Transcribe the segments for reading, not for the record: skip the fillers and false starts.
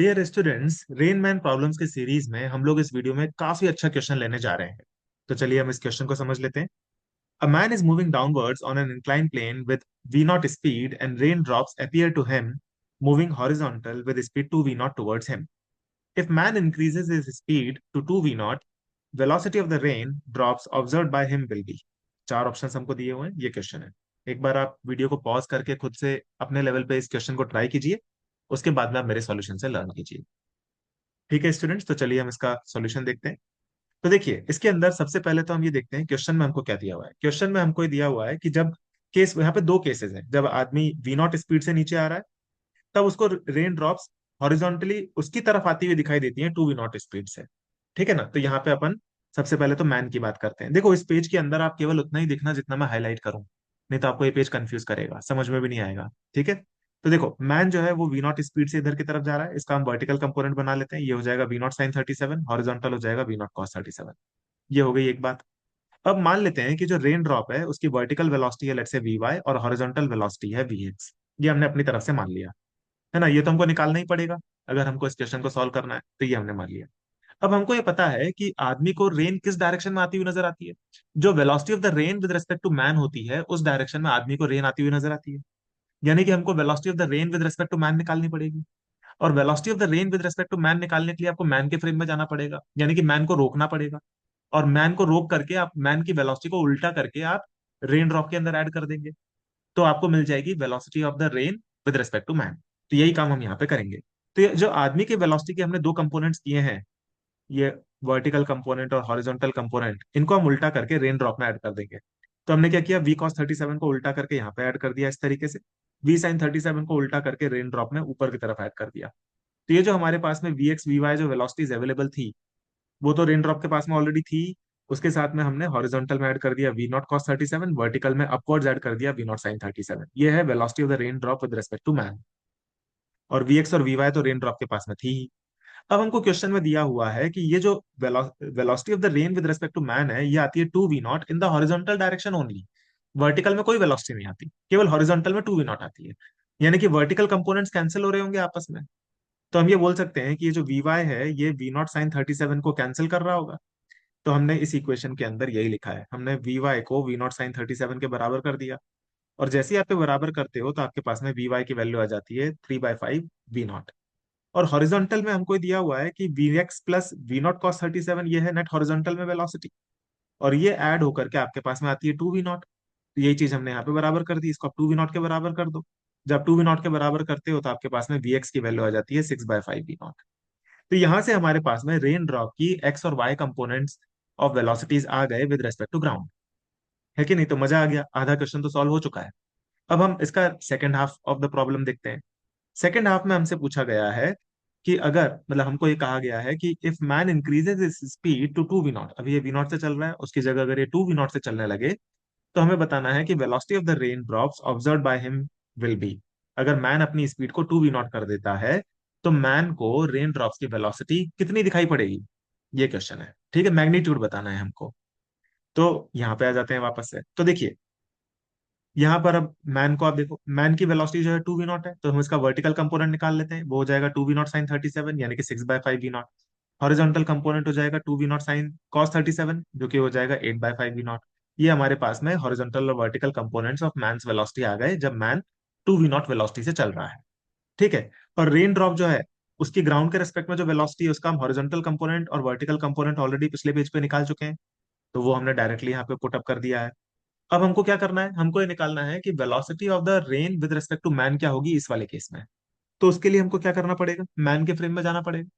Dear students, Rain Man problems के series में हम लोग इस वीडियो में काफी अच्छा क्वेश्चन लेने जा रहे हैं। तो चलिए हम इस क्वेश्चन को समझ लेते हैं। A man is moving downwards on an incline plane with v naught speed and rain drops appear to him moving horizontal with speed 2v naught towards him. If man increases his speed to 2v naught, velocity of the rain drops observed by him will be. चार options हमको दिए हुए हैं, ये question है। एक बार आप video को पॉज करके खुद से अपने लेवल पे इस क्वेश्चन को ट्राई कीजिए। उसके बाद में आप मेरे सॉल्यूशन से लर्न कीजिए। ठीक है स्टूडेंट्स, तो चलिए हम इसका सॉल्यूशन देखते हैं। तो देखिए, इसके अंदर सबसे पहले तो हम ये देखते हैं क्वेश्चन में हमको क्या दिया हुआ है। क्वेश्चन में हमको ये दिया हुआ है कि जब केस, यहाँ पे दो केसेस हैं। जब आदमी वी नॉट स्पीड से नीचे आ रहा है, तब उसको रेन ड्रॉप्स हॉरिजॉन्टली उसकी तरफ आती हुई दिखाई देती हैं 2v नॉट स्पीड से। ठीक है ना। तो यहाँ पे अपन सबसे पहले तो मैन की बात करते हैं। देखो, इस पेज के अंदर आप केवल उतना ही दिखना जितना मैं हाईलाइट करूं, नहीं तो आपको ये पेज कंफ्यूज करेगा, समझ में भी नहीं आएगा। ठीक है। तो देखो, मैन जो है वो वी नॉट स्पीड से इधर की तरफ जा रहा है। इसका हम वर्टिकल कंपोनेंट बना लेते हैं। ये हो जाएगा वी नॉट साइन 37, हॉरिजॉन्टल हो जाएगा वी नॉट कॉस 37। ये हो गई एक बात। अब मान लेते हैं कि जो रेन ड्रॉप है उसकी वर्टिकल वेलोसिटी है, लेट्स से वी वाई, और हॉरिजॉन्टल वेलोसिटी है वी एक्स। ये हमने अपनी तरफ से मान लिया है ना। ये तो हमको निकालना ही पड़ेगा अगर हमको इस क्वेश्चन को सॉल्व करना है, तो ये हमने मान लिया। अब हमको ये पता है कि आदमी को रेन किस डायरेक्शन में आती हुई नजर आती है। जो velocity of the rain with respect to man होती है, उस डायरेक्शन में आदमी को रेन आती हुई नजर आती है। यानी कि हमको velocity of the rain with respect to man निकालनी पड़ेगी। और velocity of the rain with respect to man निकालने के लिए आपको मैन के फ्रेम में जाना पड़ेगा, यानी कि मैन को रोकना पड़ेगा। और मैन को रोक करके आप मैन की वेलोसिटी को उल्टा करके आप रेन ड्रॉप के अंदर ऐड कर देंगे, तो आपको मिल जाएगी velocity of the rain with respect to man. तो यही काम हम यहाँ पे करेंगे। तो ये जो आदमी की वेलोसिटी के हमने दो कंपोनेंट्स किए हैं, ये वर्टिकल कंपोनेंट और हॉरिजॉन्टल कंपोनेंट, इनको हम उल्टा करके रेन ड्रॉप में ऐड कर देंगे। तो हमने क्या किया, वी कॉस 37 को उल्टा करके यहाँ पे ऐड कर दिया इस तरीके से। वी साइन 37 को उल्टा करके रेन ड्रॉप में ऊपर की तरफ ऐड कर दिया। तो ये जो हमारे पास में वी एक्स वी वाई जो वेलोसिटीज अवेलेबल थी, वो तो रेन ड्रॉप के पास में ऑलरेडी थी। उसके साथ में हमने हॉरिजॉन्टल में ऐड कर दिया वी नॉट कॉस 37, वर्टिकल में अपवर्ड्स ऐड कर दिया वी नॉट साइन 37। ये है velocity of the rain drop with respect to man. और वी एक्स और वी वाई तो रेन ड्रॉप के पास में थी ही। अब हमको क्वेश्चन में दिया हुआ है कि ये जो velocity of the rain with respect to man है, ये आती है 2v naught in the horizontal direction only. Vertical में कोई वेलोसिटी नहीं आती, केवल हॉरिजॉन्टल में 2v नॉट आती है। यानी कि वर्टिकल कंपोनेंट्स कैंसिल हो रहे होंगे आपस में। तो हम ये बोल सकते हैं कि ये जो वी वाई है, ये वी नॉट साइन 37 को कैंसिल कर रहा होगा। तो हमने इस इक्वेशन के अंदर यही लिखा है, हमने वी वाई को वी नॉट साइन 37 के बराबर कर दिया। और जैसे ही आप पे बराबर करते हो, तो आपके पास में वी वाई की वैल्यू आ जाती है 3/5 वी नॉट। और हॉरिजॉन्टल में हमको दिया हुआ है कि v x plus v naught cos 37, ये है नेट हॉरिजॉन्टल में वेलोसिटी। और ये ऐड होकर के आपके पास में आती है 2v नॉट। तो यही चीज हमने यहाँ पे बराबर कर दी, इसको आप 2v नॉट के बराबर कर दो। जब 2v नॉट के बराबर करते हो, तो आपके पास में वी एक्स की वैल्यू आ जाती है 6/5v नॉट। तो यहां से हमारे पास में रेन ड्रॉप की एक्स और वाई कंपोनेंट्स ऑफ वेलोसिटीज आ गए विद रेस्पेक्ट टू ग्राउंड। है कि नहीं। तो मजा आ गया, आधा क्वेश्चन तो सॉल्व हो चुका है। अब हम इसका second half of the problem देखते हैं। सेकंड हाफ में हमसे पूछा गया है कि अगर, मतलब हमको ये कहा गया है कि if man increases is speed to 2v naught, अभी ये v नॉट से चल रहा है, उसकी जगह अगर ये 2v नॉट से चलने लगे, तो हमें बताना है कि velocity of the rain drops observe by him will B. अगर मैन अपनी स्पीड को 2v नॉट कर देता है, तो मैन को रेन ड्रॉप्स की वेलोसिटी कितनी दिखाई पड़ेगी। ये क्वेश्चन है। ठीक है, मैग्नीट्यूड बताना है हमको। तो यहाँ पे आ जाते हैं वापस से। तो देखिए, यहाँ पर अब मैन को आप देखो, मैन की वेलोसिटी जो है 2v नॉट है, तो हम इसका वर्टिकल कंपोनेंट निकाल लेते हैं। वो हो जाएगा 2v नॉट साइन 37, यानी कि 6/5v नॉट। हॉरिजॉन्टल कंपोनेंट हो जाएगा 2v नॉट साइन कॉस 37, जो कि हो जाएगा 8/5v नॉट। ये हमारे पास में हॉरिजॉन्टल और vertical components of man's velocity आ गए जब मैन 2v नॉट वेलोसिटी से चल रहा है। ठीक है। और रेन ड्रॉप जो है, उसकी ग्राउंड के रेस्पेक्ट में जो वेलोसिटी है, उसका हम हॉरिजॉन्टल कंपोनेंट और वर्टिकल कंपोनेंट ऑलरेडी पिछले पेज पे निकाल चुके हैं। तो वो हमने डायरेक्टली यहाँ पे पुट अप कर दिया है। अब हमको क्या करना है, हमको ये निकालना है कि velocity of the rain with respect to man क्या होगी इस वाले केस में। तो उसके लिए हमको क्या करना पड़ेगा, मैन के फ्रेम में जाना पड़ेगा।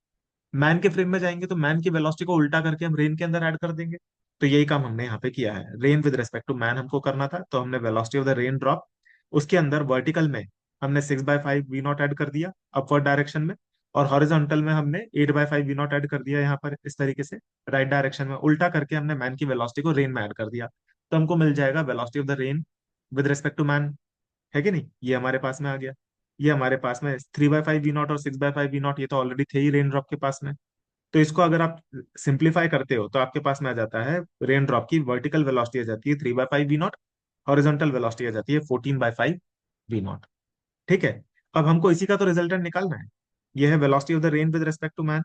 मैन के फ्रेम में जाएंगे तो मैन की वेलोसिटी को उल्टा करके हम रेन के अंदर ऐड कर देंगे। तो यही काम हमने यहाँ पे किया है। Rain with respect to man हमको करना था, तो हमने velocity of the rain drop, उसके अंदर वर्टिकल में हमने 6/5v नॉट ऐड कर दिया अपवर्ड डायरेक्शन में। और हॉरिजॉन्टल में हमने 8/5v नॉट ऐड कर दिया यहाँ पर इस तरीके से, राइट डायरेक्शन में उल्टा करके हमने मैन की वेलोसिटी को रेन में ऐड कर दिया। तो हमको मिल जाएगा velocity of the rain with respect to man. है कि नहीं, ये हमारे पास में आ गया। ये हमारे पास में 3/5v नॉट और 6/5v नॉट, ये तो ऑलरेडी थे ही रेन ड्रॉप के पास में। तो इसको अगर आप सिंप्लीफाई करते हो, तो आपके पास में आ जाता है रेन ड्रॉप की वर्टिकल वेलोसिटी आ जाती है 3/5v नॉट, हॉरिजॉन्टल वेलोसिटी आ जाती है 14/5v नॉट। ठीक है। अब हमको इसी का तो रिजल्टेंट निकालना है। ये है velocity of the rain with respect to man.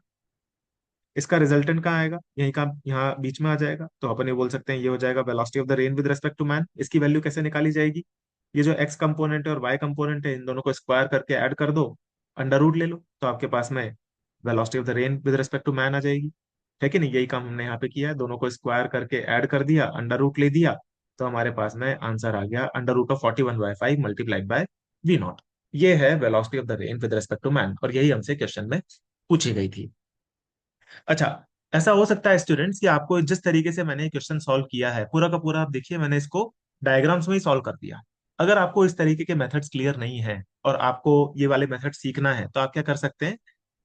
इसका रिजल्टेंट कहाँ आएगा, यही का यहाँ बीच में आ जाएगा, तो अपन ये बोल सकते हैं ये हो जाएगा velocity of the rain with respect to man. इसकी वैल्यू कैसे निकाली जाएगी, ये जो एक्स कंपोनेंट है और वाई कंपोनेंट है इन दोनों को स्क्वायर करके ऐड कर दो, अंडर रूट ले लो, तो आपके पास में velocity of the rain with respect to man आ जाएगी। ठीक है नहीं, यही काम हमने यहाँ पे किया है, दोनों को स्क्वायर करके ऐड कर दिया, अंडर रूट ले दिया, तो हमारे पास में आंसर आ गया under root of 41/5 multiplied by v naught. ये है velocity of the rain with respect to man, और यही हमसे क्वेश्चन में पूछी गई थी। अच्छा, ऐसा हो सकता है स्टूडेंट्स कि आपको जिस तरीके से मैंने क्वेश्चन सॉल्व किया है पूरा का पूरा, आप देखिए मैंने इसको डायग्राम्स में ही सॉल्व कर दिया। अगर आपको इस तरीके के मेथड्स क्लियर नहीं है और आपको ये वाले मेथड सीखना है, तो आप क्या कर सकते हैं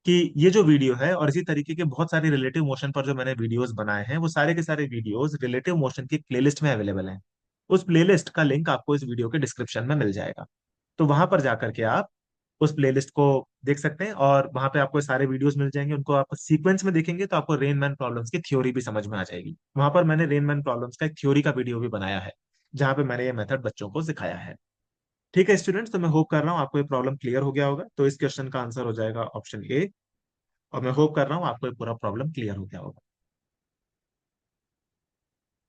कि ये जो वीडियो है और इसी तरीके के बहुत सारे रिलेटिव मोशन पर जो मैंने वीडियोस बनाए हैं, वो सारे के सारे वीडियोस रिलेटिव मोशन की प्लेलिस्ट में अवेलेबल हैं। उस प्लेलिस्ट का लिंक आपको इस वीडियो के डिस्क्रिप्शन में मिल जाएगा, तो वहां पर जाकर के आप उस प्लेलिस्ट को देख सकते हैं, और वहां पे आपको सारे वीडियोस मिल जाएंगे, उनको आप सीक्वेंस में देखेंगे तो आपको रेन मैन प्रॉब्लम्स की थ्योरी भी समझ में आ जाएगी। वहां पर मैंने रेन मैन प्रॉब्लम्स का एक थ्योरी का वीडियो भी बनाया है, जहां पे मैंने ये मेथड बच्चों को सिखाया है। ठीक है स्टूडेंट्स, तो मैं होप कर रहा हूँ आपको ये प्रॉब्लम क्लियर हो गया होगा, तो इस क्वेश्चन का आंसर हो जाएगा ऑप्शन ए, और मैं होप कर रहा हूँ आपको ये पूरा प्रॉब्लम क्लियर हो गया होगा।